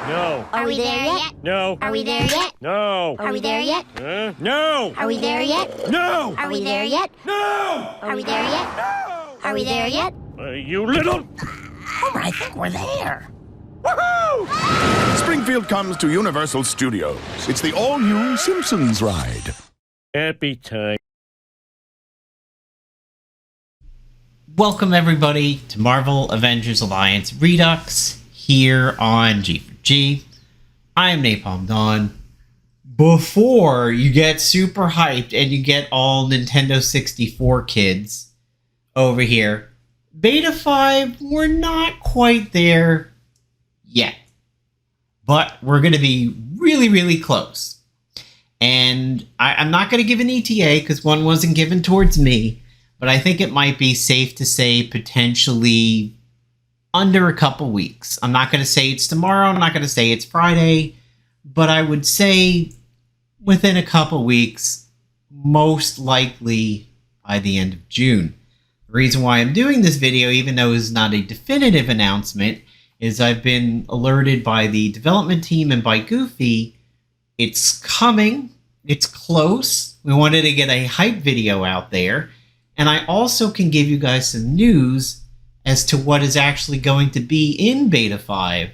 No. Are we there yet? No. Are we there yet? No. Are we there yet? No. Are we there yet? No. Are we there yet? No. Are we there yet? No. Are we there yet? You little... Homer, I think we're there. Woohoo! Springfield comes to Universal Studios. It's the all-new Simpsons ride. Happy time. Welcome everybody to Marvel Avengers Alliance Redux here on G4G. I am Napalm Dawn. Before you get super hyped and you get all Nintendo 64 kids over here, Beta 5, we're not quite there yet. But we're going to be really, really close. And I'm not going to give an ETA because one wasn't given towards me. But I think it might be safe to say potentially under a couple weeks. I'm not going to say it's tomorrow. I'm not going to say it's Friday. But I would say within a couple weeks, most likely by the end of June. The reason why I'm doing this video, even though it's not a definitive announcement, is I've been alerted by the development team and by Goofy. It's coming. It's close. We wanted to get a hype video out there. And I also can give you guys some news as to what is actually going to be in Beta 5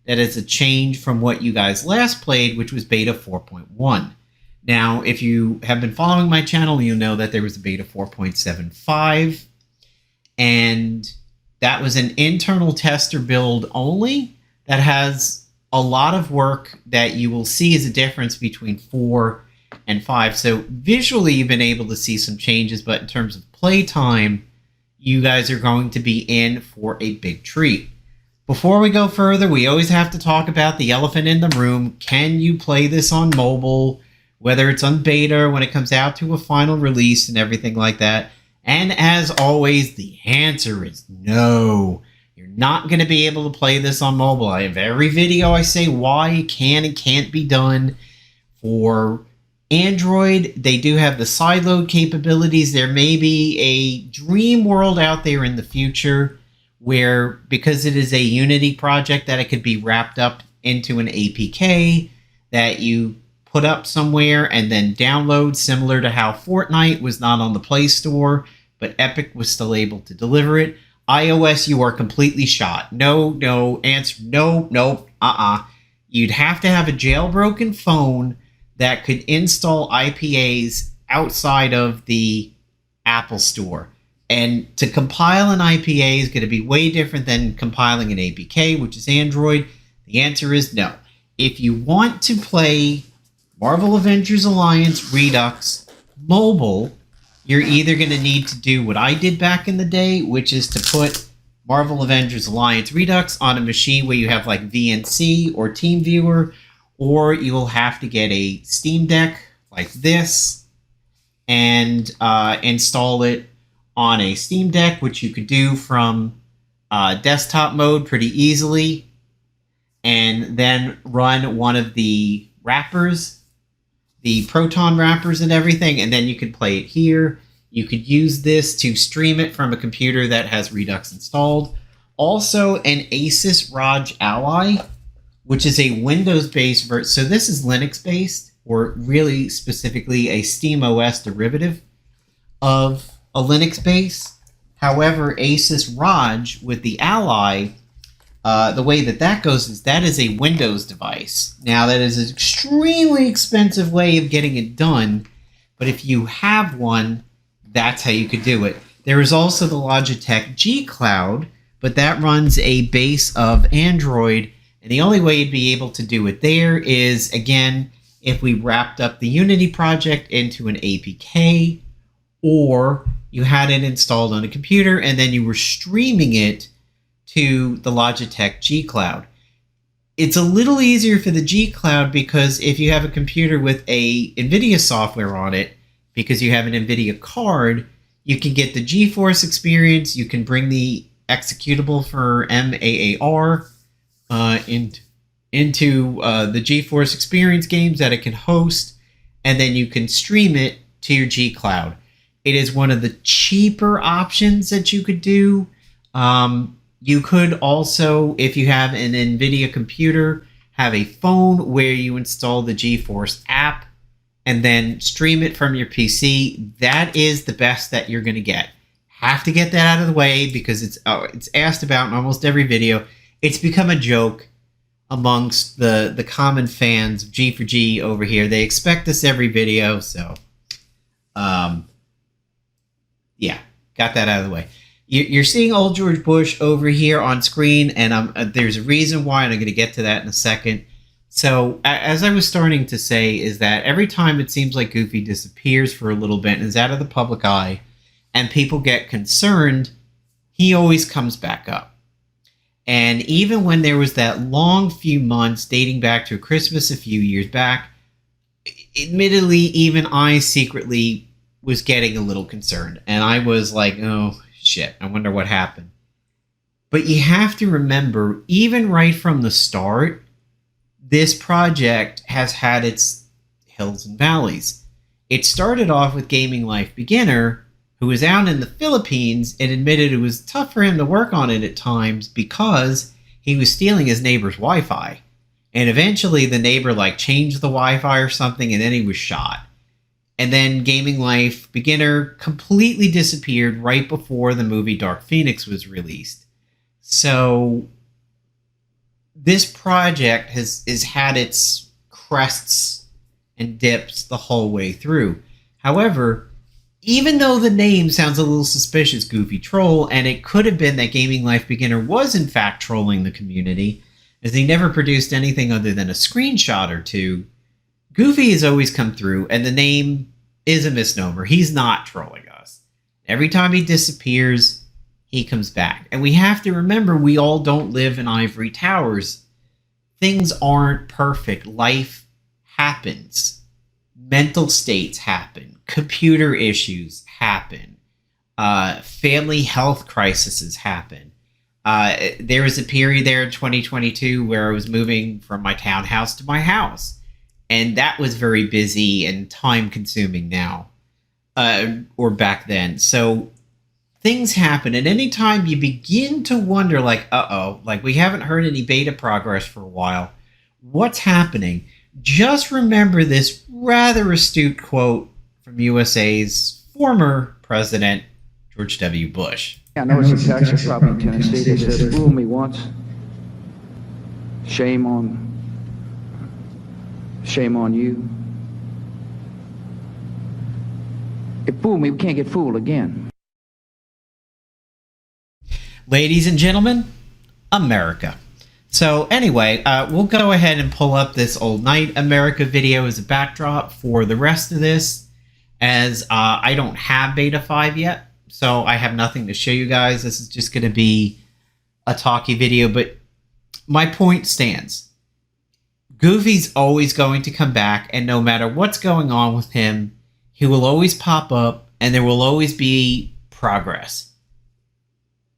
that is a change from what you guys last played, which was Beta 4.1. Now, if you have been following my channel, you'll know that there was a Beta 4.75, and that was an internal tester build only that has a lot of work that you will see as a difference between 4 and 5. So visually you've been able to see some changes, but in terms of playtime, you guys are going to be in for a big treat. Before we go further, we always have to talk about the elephant in the room. Can you play this on mobile, whether it's on beta or when it comes out to a final release and everything like that? And as always, the answer is no. You're not going to be able to play this on mobile. I have every video I say why it can and can't be done. For Android, they do have the sideload capabilities. There may be a dream world out there in the future where, because it is a Unity project, that it could be wrapped up into an APK that you put up somewhere and then download, similar to how Fortnite was not on the Play Store, but Epic was still able to deliver it. iOS, you are completely shot. No, answer, no, You'd have to have a jailbroken phone that could install IPAs outside of the Apple Store. And to compile an IPA is going to be way different than compiling an APK, which is Android. The answer is no. If you want to play Marvel Avengers Alliance Redux mobile, you're either going to need to do what I did back in the day, which is to put Marvel Avengers Alliance Redux on a machine where you have like VNC or TeamViewer, or you will have to get a Steam Deck like this and install it on a Steam Deck, which you could do from desktop mode pretty easily, and then run one of the wrappers, the Proton wrappers and everything, and then you could play it here. You could use this to stream it from a computer that has Redux installed. Also, an ASUS ROG Ally, which is a Windows-based version. So this is Linux-based, or really specifically a SteamOS derivative of a Linux base. However, ASUS ROG with the Ally, the way that goes is that is a Windows device. Now, that is an extremely expensive way of getting it done, but if you have one, that's how you could do it. There is also the Logitech G Cloud, but that runs a base of Android. And the only way you'd be able to do it there is, again, if we wrapped up the Unity project into an APK, or you had it installed on a computer and then you were streaming it to the Logitech G Cloud. It's a little easier for the G Cloud because if you have a computer with a NVIDIA software on it, because you have an NVIDIA card, you can get the GeForce experience, you can bring the executable for MAAR, into the GeForce Experience games that it can host, and then you can stream it to your G Cloud. It is one of the cheaper options that you could do. You could also, if you have an NVIDIA computer, have a phone where you install the GeForce app and then stream it from your PC, that is the best that you're going to get. Have to get that out of the way because it's asked about in almost every video. It's become a joke amongst the common fans of G4G over here. They expect this every video, so yeah, got that out of the way. You're seeing old George Bush over here on screen, and there's a reason why, and I'm going to get to that in a second. So, as I was starting to say, is that every time it seems like Goofy disappears for a little bit and is out of the public eye, and people get concerned, he always comes back up. And even when there was that long few months dating back to Christmas a few years back, admittedly, even I secretly was getting a little concerned. And I was like, oh, shit, I wonder what happened. But you have to remember, even right from the start, this project has had its hills and valleys. It started off with Gaming Life Beginner, who was out in the Philippines and admitted it was tough for him to work on it at times because he was stealing his neighbor's Wi-Fi. And eventually the neighbor changed the Wi-Fi or something, and then he was shot. And then Gaming Life Beginner completely disappeared right before the movie Dark Phoenix was released. So this project has had its crests and dips the whole way through. However, even though the name sounds a little suspicious, Goofy Troll, and it could have been that Gaming Life Beginner was in fact trolling the community, as he never produced anything other than a screenshot or two, Goofy has always come through, and the name is a misnomer. He's not trolling us. Every time he disappears, he comes back. And we have to remember, we all don't live in ivory towers. Things aren't perfect. Life happens. Mental states happen. Computer issues happen. Family health crises happen. There was a period there in 2022 where I was moving from my townhouse to my house. And that was very busy and time-consuming now. Or back then. So things happen. And anytime you begin to wonder, uh-oh, we haven't heard any beta progress for a while. What's happening? Just remember this rather astute quote from USA's former president, George W. Bush. I know it's a Texas, probably in Tennessee. They said, fool me once, shame on you. If fool me, we can't get fooled again. Ladies and gentlemen, America. So anyway, we'll go ahead and pull up this old Night America video as a backdrop for the rest of this, as I don't have Beta 5 yet, so I have nothing to show you guys. This is just going to be a talky video, but my point stands. Goofy's always going to come back, and no matter what's going on with him, he will always pop up, and there will always be progress.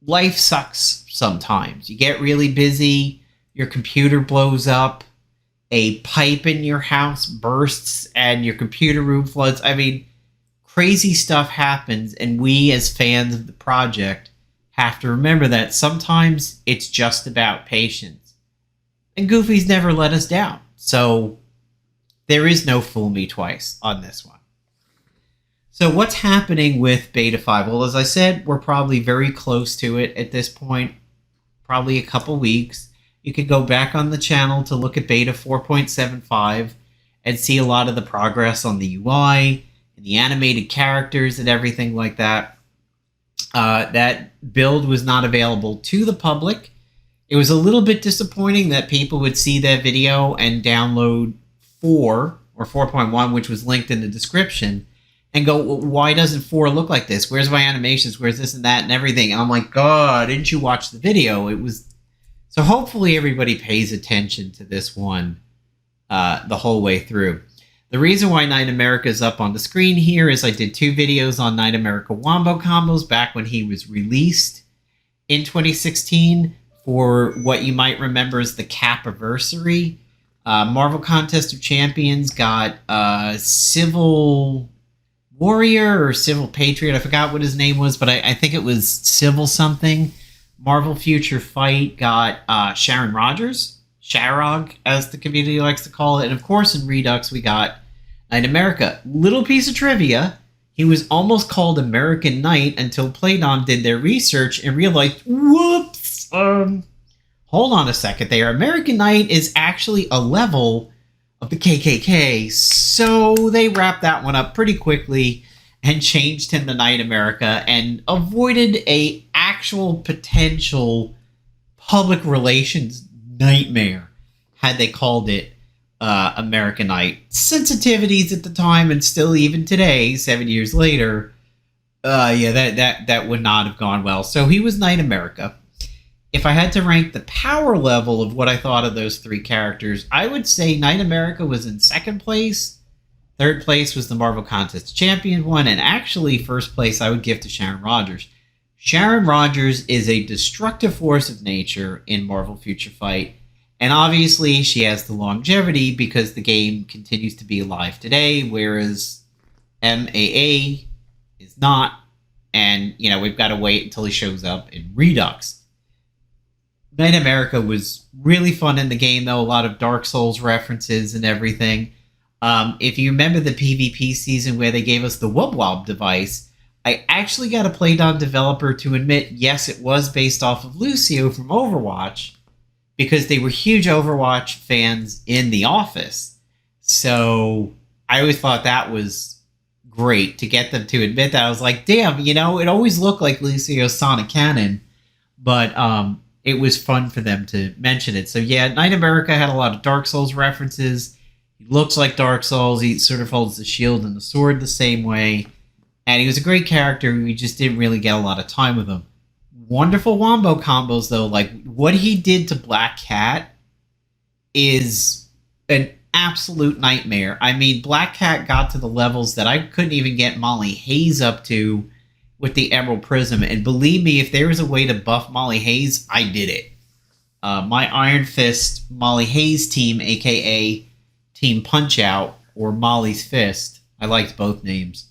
Life sucks sometimes. You get really busy, your computer blows up, a pipe in your house bursts, and your computer room floods. I mean, crazy stuff happens, and we as fans of the project have to remember that sometimes it's just about patience. And Goofy's never let us down, so there is no fool me twice on this one. So what's happening with Beta 5? Well, as I said, we're probably very close to it at this point, probably a couple weeks. You could go back on the channel to look at Beta 4.75 and see a lot of the progress on the UI and the animated characters and everything like that. That build was not available to the public. It was a little bit disappointing that people would see that video and download 4 or 4.1, which was linked in the description, and go, well, why doesn't 4 look like this? Where's my animations? Where's this and that and everything? And I'm like, God, didn't you watch the video? It was... So hopefully everybody pays attention to this one the whole way through. The reason why Night America is up on the screen here is I did 2 videos on Night America Wombo Combos back when he was released in 2016 for what you might remember as the Cap-iversary. Marvel Contest of Champions got Civil Warrior or Civil Patriot. I forgot what his name was, but I think it was Civil something. Marvel Future Fight got Sharon Rogers. Sharog, as the community likes to call it. And of course, in Redux, we got Knight America. Little piece of trivia. He was almost called American Knight until Playdom did their research and realized, whoops, hold on a second there. American Knight is actually a level of the KKK, so they wrapped that one up pretty quickly and changed him to Knight America and avoided a actual potential public relations nightmare had they called it American Knight. Sensitivities at the time and still even today, 7 years later, that would not have gone well. So he was Knight America. If I had to rank the power level of what I thought of those three characters, I would say Knight America was in second place. Third place was the Marvel Contest Champion one, and actually first place I would give to Sharon Rogers. Sharon Rogers is a destructive force of nature in Marvel Future Fight. And obviously, she has the longevity because the game continues to be alive today, whereas MAA is not. And, we've got to wait until he shows up in Redux. Knight America was really fun in the game, though. A lot of Dark Souls references and everything. If you remember the PvP season where they gave us the Wub Wob device, I actually got a Playdom developer to admit, yes, it was based off of Lucio from Overwatch, because they were huge Overwatch fans in the office. So I always thought that was great to get them to admit that. I was like, damn, it always looked like Lucio's Sonic Cannon, but it was fun for them to mention it. So yeah, Knight America had a lot of Dark Souls references. He looks like Dark Souls. He sort of holds the shield and the sword the same way. And he was a great character. We just didn't really get a lot of time with him. Wonderful wombo combos, though. Like, what he did to Black Cat is an absolute nightmare. I mean, Black Cat got to the levels that I couldn't even get Molly Hayes up to with the Emerald Prism. And believe me, if there was a way to buff Molly Hayes, I did it. My Iron Fist Molly Hayes team, a.k.a. Team Punch-Out, or Molly's Fist. I liked both names.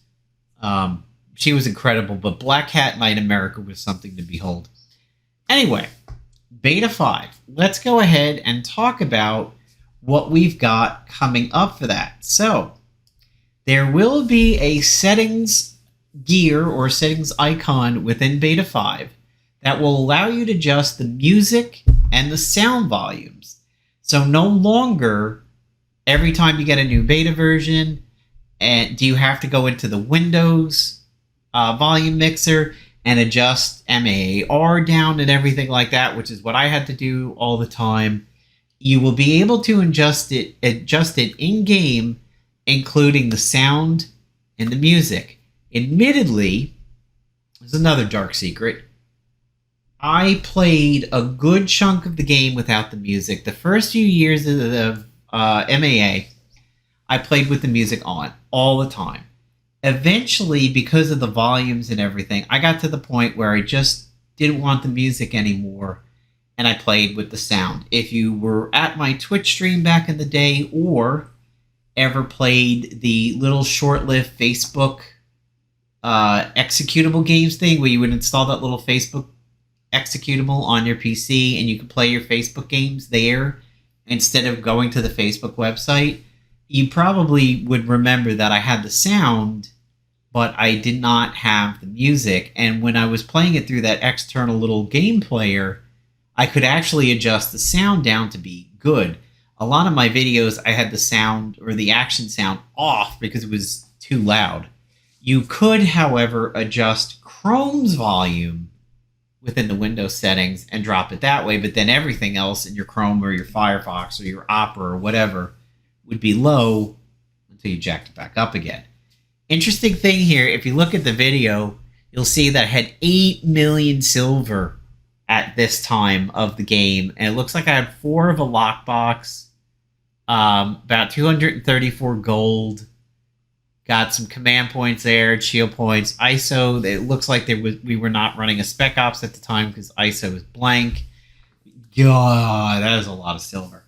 She was incredible, but Black Cat Knight America was something to behold. Anyway, Beta 5. Let's go ahead and talk about what we've got coming up for that. So, there will be a settings gear or settings icon within Beta 5 that will allow you to adjust the music and the sound volumes. So no longer, every time you get a new beta version, and do you have to go into the Windows volume mixer and adjust MAAR down and everything like that, which is what I had to do all the time. You will be able to adjust it in-game, including the sound and the music. Admittedly, there's another dark secret. I played a good chunk of the game without the music. The first few years of the MAA, I played with the music on all the time. Eventually, because of the volumes and everything, I got to the point where I just didn't want the music anymore, and I played with the sound. If you were at my Twitch stream back in the day, or ever played the little short-lived Facebook executable games thing, where you would install that little Facebook executable on your PC, and you could play your Facebook games there instead of going to the Facebook website, you probably would remember that I had the sound, but I did not have the music. And when I was playing it through that external little game player, I could actually adjust the sound down to be good. A lot of my videos, I had the sound or the action sound off because it was too loud. You could, however, adjust Chrome's volume within the Windows settings and drop it that way, but then everything else in your Chrome or your Firefox or your Opera or whatever would be low until you jacked it back up again. Interesting thing here, if you look at the video, you'll see that I had 8 million silver at this time of the game, and it looks like I had 4 of a lockbox, about 234 gold, got some command points there, shield points, ISO. It looks like we were not running a Spec Ops at the time because ISO is blank. God, that is a lot of silver.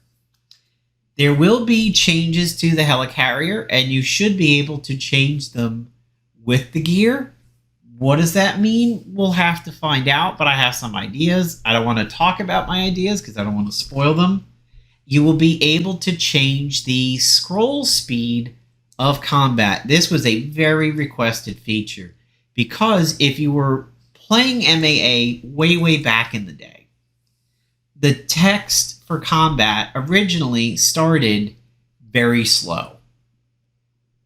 There will be changes to the helicarrier, and you should be able to change them with the gear. What does that mean? We'll have to find out, but I have some ideas. I don't want to talk about my ideas because I don't want to spoil them. you will be able to change the scroll speed of combat. This was a very requested feature because if you were playing MAA way back in the day, the text for combat originally started very slow.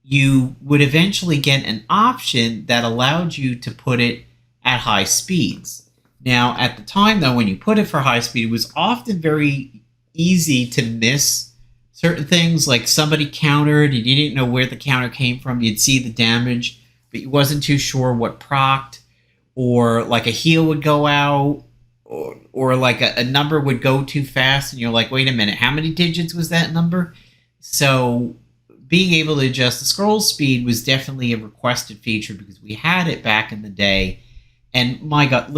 You would eventually get an option that allowed you to put it at high speeds. Now, at the time, though, when you put it for high speed, it was often very easy to miss certain things, like somebody countered and you didn't know where the counter came from. You'd see the damage, but you wasn't too sure what procced, or like a heal would go out, or like a number would go too fast, and you're like, wait a minute, how many digits was that number? So being able to adjust the scroll speed was definitely a requested feature because we had it back in the day. And my God,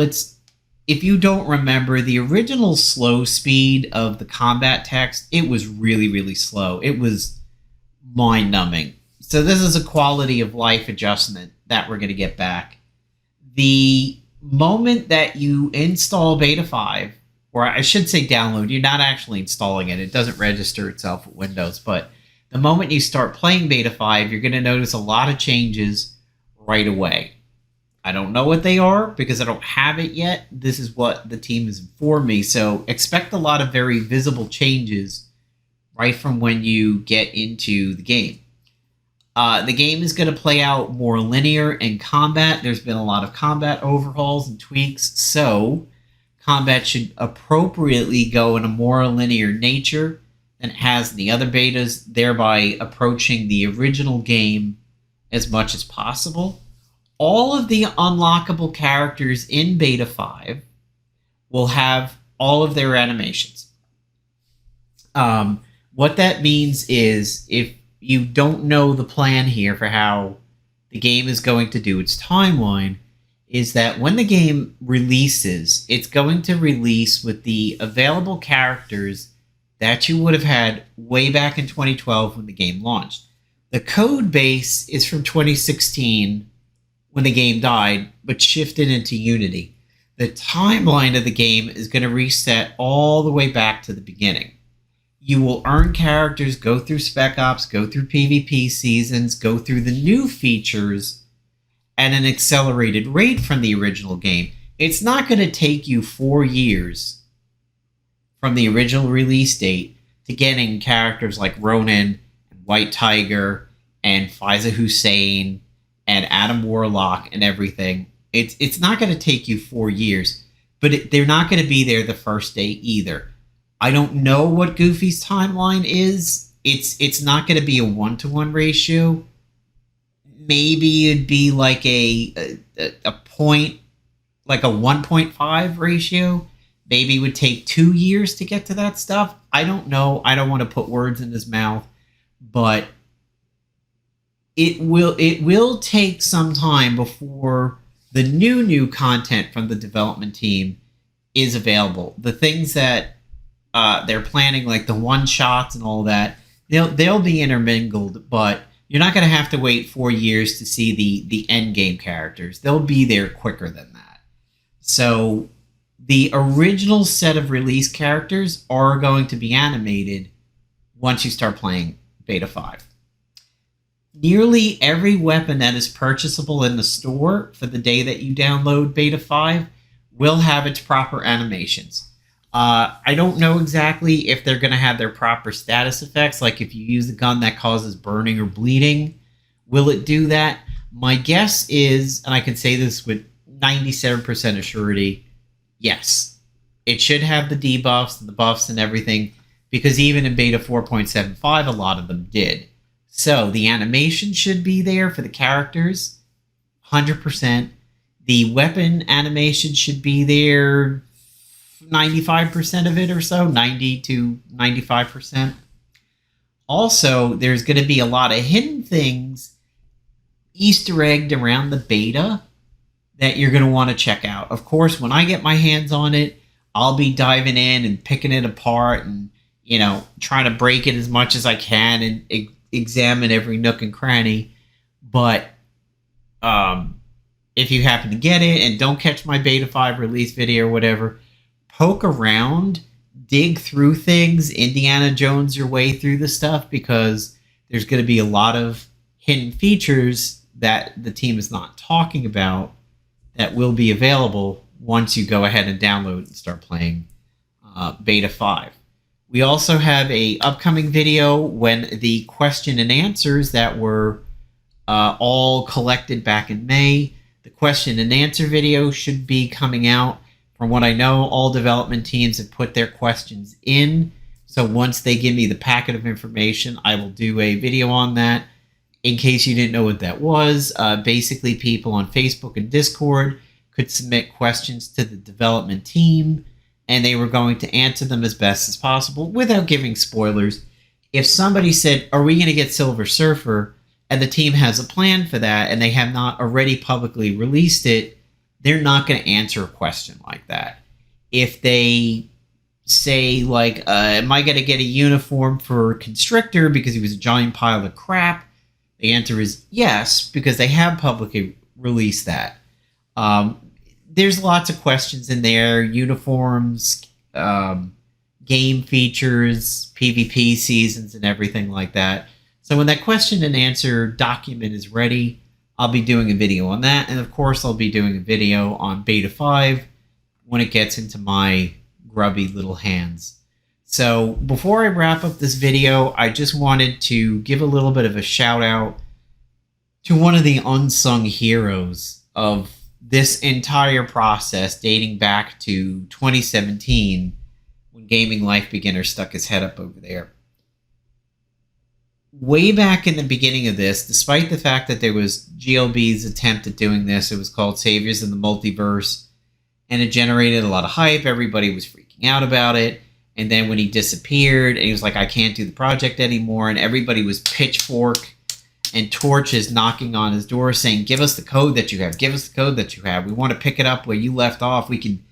if you don't remember the original slow speed of the combat text, it was really slow. It was mind-numbing. So this is a quality of life adjustment that we're going to get back. The moment that you install Beta 5, or I should say download, you're not actually installing it. It doesn't register itself with Windows, but the moment you start playing Beta 5, you're going to notice a lot of changes right away. I don't know what they are because I don't have it yet. This is what the team has informed me. So expect a lot of very visible changes right from when you get into the game. The game is going to play out more linear in combat. There's been a lot of combat overhauls and tweaks, so combat should appropriately go in a more linear nature than it has in the other betas, thereby approaching the original game as much as possible. All of the unlockable characters in Beta 5 will have all of their animations. What that means is, if you don't know the plan here for how the game is going to do its timeline, is that when the game releases, it's going to release with the available characters that you would have had way back in 2012 when the game launched. The code base is from 2016 when the game died, but shifted into Unity. The timeline of the game is going to reset all the way back to the beginning. You will earn characters, go through Spec Ops, go through PvP seasons, go through the new features at an accelerated rate from the original game. It's not going to take you 4 years from the original release date to getting characters like Ronin, and White Tiger, and Faiza Hussein, and Adam Warlock, and everything. It's not going to take you 4 years, but they're not going to be there the first day either. I don't know what Goofy's timeline is. It's not going to be a 1-to-1 ratio. Maybe it'd be like a point, like a 1.5 ratio. Maybe it would take 2 years to get to that stuff. I don't know. I don't want to put words in his mouth, but it will take some time before the new content from the development team is available. The things that they're planning, like the one-shots and all that, they'll be intermingled, but you're not going to have to wait 4 years to see the end game characters. They'll be there quicker than that. So the original set of release characters are going to be animated once you start playing Beta 5. Nearly every weapon that is purchasable in the store for the day that you download Beta 5 will have its proper animations. I don't know exactly if they're going to have their proper status effects, like if you use a gun that causes burning or bleeding, will it do that? My guess is, and I can say this with 97% of surety, yes. It should have the debuffs and the buffs and everything, because even in Beta 4.75, a lot of them did. So the animation should be there for the characters, 100%. The weapon animation should be there, 95% of it or so, 90 to 95%. Also, there's going to be a lot of hidden things Easter egged around the beta that you're going to want to check out. Of course, when I get my hands on it, I'll be diving in and picking it apart and, trying to break it as much as I can and examine every nook and cranny. But if you happen to get it and don't catch my Beta 5 release video or whatever, poke around dig through things, Indiana Jones your way through the stuff, because there's going to be a lot of hidden features that the team is not talking about that will be available once you go ahead and download and start playing Beta 5. We also have a upcoming video when the question and answers that were all collected back in May. The question and answer video should be coming out. From what I know, all development teams have put their questions in. So once they give me the packet of information, I will do a video on that. In case you didn't know what that was, basically people on Facebook and Discord could submit questions to the development team, and they were going to answer them as best as possible without giving spoilers. If somebody said, are we going to get Silver Surfer, and the team has a plan for that, and they have not already publicly released it, they're not going to answer a question like that. If they say, like, am I going to get a uniform for Constrictor because he was a giant pile of crap? The answer is yes, because they have publicly released that. There's lots of questions in there. Uniforms, game features, PvP seasons, and everything like that. So when that question and answer document is ready, I'll be doing a video on that. And of course, I'll be doing a video on Beta 5 when it gets into my grubby little hands. So before I wrap up this video, I just wanted to give a little bit of a shout out to one of the unsung heroes of this entire process, dating back to 2017 when Gaming Life Beginner stuck his head up over there. Way back in the beginning of this, despite the fact that there was GLB's attempt at doing this, it was called Saviors in the Multiverse, and it generated a lot of hype. Everybody was freaking out about it. And then when he disappeared, and he was like, I can't do the project anymore, and everybody was pitchfork and torches knocking on his door saying, give us the code that you have. Give us the code that you have. We want to pick it up where you left off. We can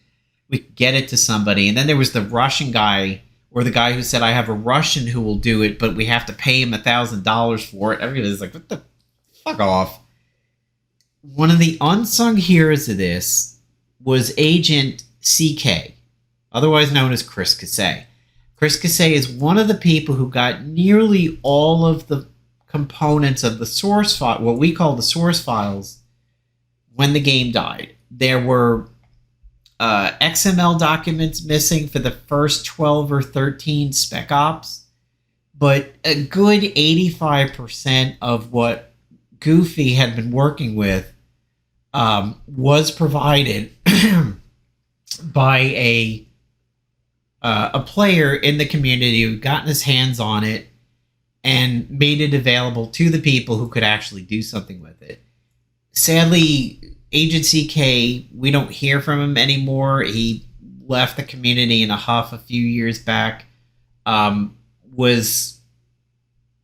get it to somebody. And then there was the Russian guy, or the guy who said, I have a Russian who will do it, but we have to pay him $1,000 for it. Everybody's like, what the fuck off. One of the unsung heroes of this was Agent CK, otherwise known as Chris Cassay. Chris Cassay is one of the people who got nearly all of the components of the source file, what we call the source files, when the game died. There were XML documents missing for the first 12 or 13 Spec Ops, but a good 85% of what Goofy had been working with was provided by a player in the community who gotten his hands on it and made it available to the people who could actually do something with it. Sadly, Agent CK, we don't hear from him anymore. He left the community in a huff a few years back. I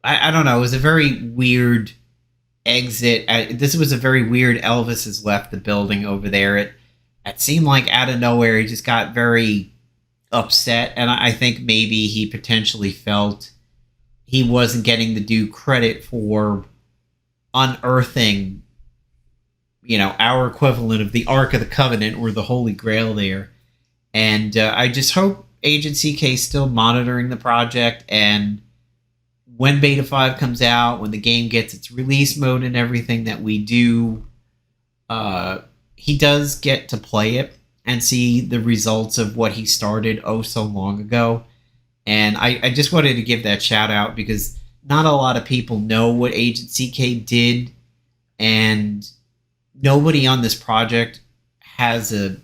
don't know, it was a very weird exit. This was a very weird Elvis has left the building over there. It seemed like out of nowhere he just got very upset, and I think maybe he potentially felt he wasn't getting the due credit for unearthing, our equivalent of the Ark of the Covenant or the Holy Grail there. And I just hope Agent CK is still monitoring the project, and when Beta 5 comes out, when the game gets its release mode and everything that we do, he does get to play it and see the results of what he started oh so long ago. And I just wanted to give that shout out because not a lot of people know what Agent CK did, and nobody on this project has a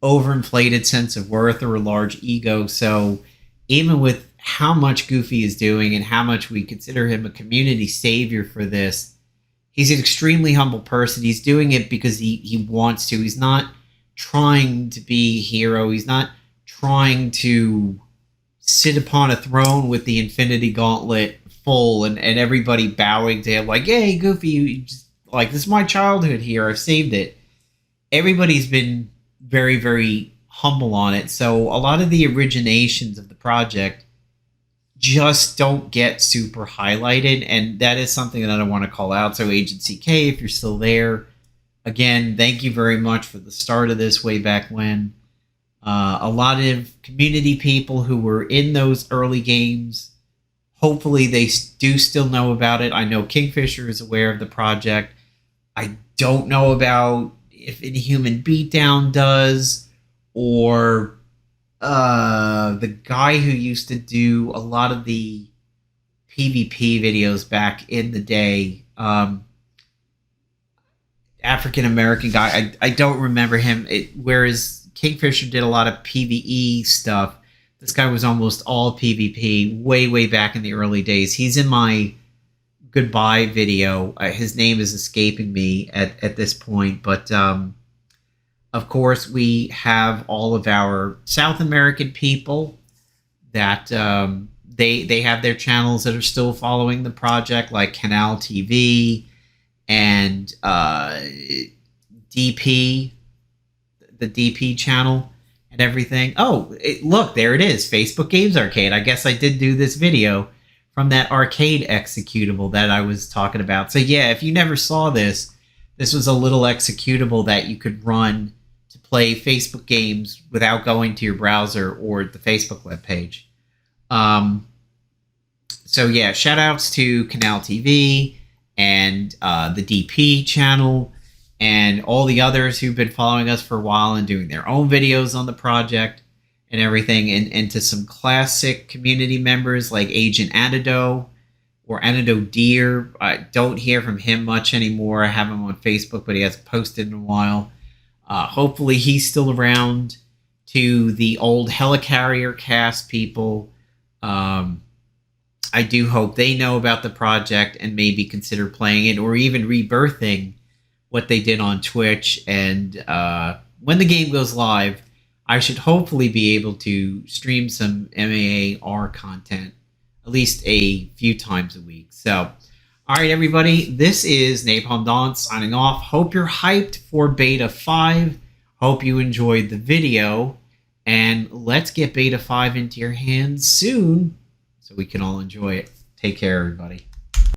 overinflated sense of worth or a large ego. So even with how much Goofy is doing and how much we consider him a community savior for this, he's an extremely humble person. He's doing it because he wants to. He's not trying to be a hero. He's not trying to sit upon a throne with the Infinity Gauntlet full and everybody bowing to him like, hey, Goofy, you just, like, this is my childhood here. I've saved it. Everybody's been very, very humble on it. So a lot of the originations of the project just don't get super highlighted, and that is something that I want to call out. So Agent CK, if you're still there, again, thank you very much for the start of this way back when. A lot of community people who were in those early games, hopefully they do still know about it. I know Kingfisher is aware of the project. I don't know about if Inhuman Beatdown does, or the guy who used to do a lot of the PvP videos back in the day, African American guy. I don't remember him. Whereas Kingfisher did a lot of PvE stuff, this guy was almost all PvP way back in the early days. He's in my goodbye video. His name is escaping me at this point, but of course we have all of our South American people that they have their channels that are still following the project, like Canal TV and DP, the DP channel and everything. Oh, look, there it is, Facebook Games Arcade. I guess I did do this video from that arcade executable that I was talking about. So yeah, if you never saw this, this was a little executable that you could run to play Facebook games without going to your browser or the Facebook webpage. So yeah, shout outs to Canal TV and the DP channel and all the others who've been following us for a while and doing their own videos on the project and everything, and to some classic community members like Agent Antidote or Antidote Deer. I don't hear from him much anymore. I have him on Facebook, but he hasn't posted in a while. Hopefully he's still around. To the old Helicarrier cast people, I do hope they know about the project and maybe consider playing it or even rebirthing what they did on Twitch. And when the game goes live, I should hopefully be able to stream some MAAR content at least a few times a week. So, all right, everybody, this is Napalm Don signing off. Hope you're hyped for Beta 5. Hope you enjoyed the video. And let's get Beta 5 into your hands soon so we can all enjoy it. Take care, everybody.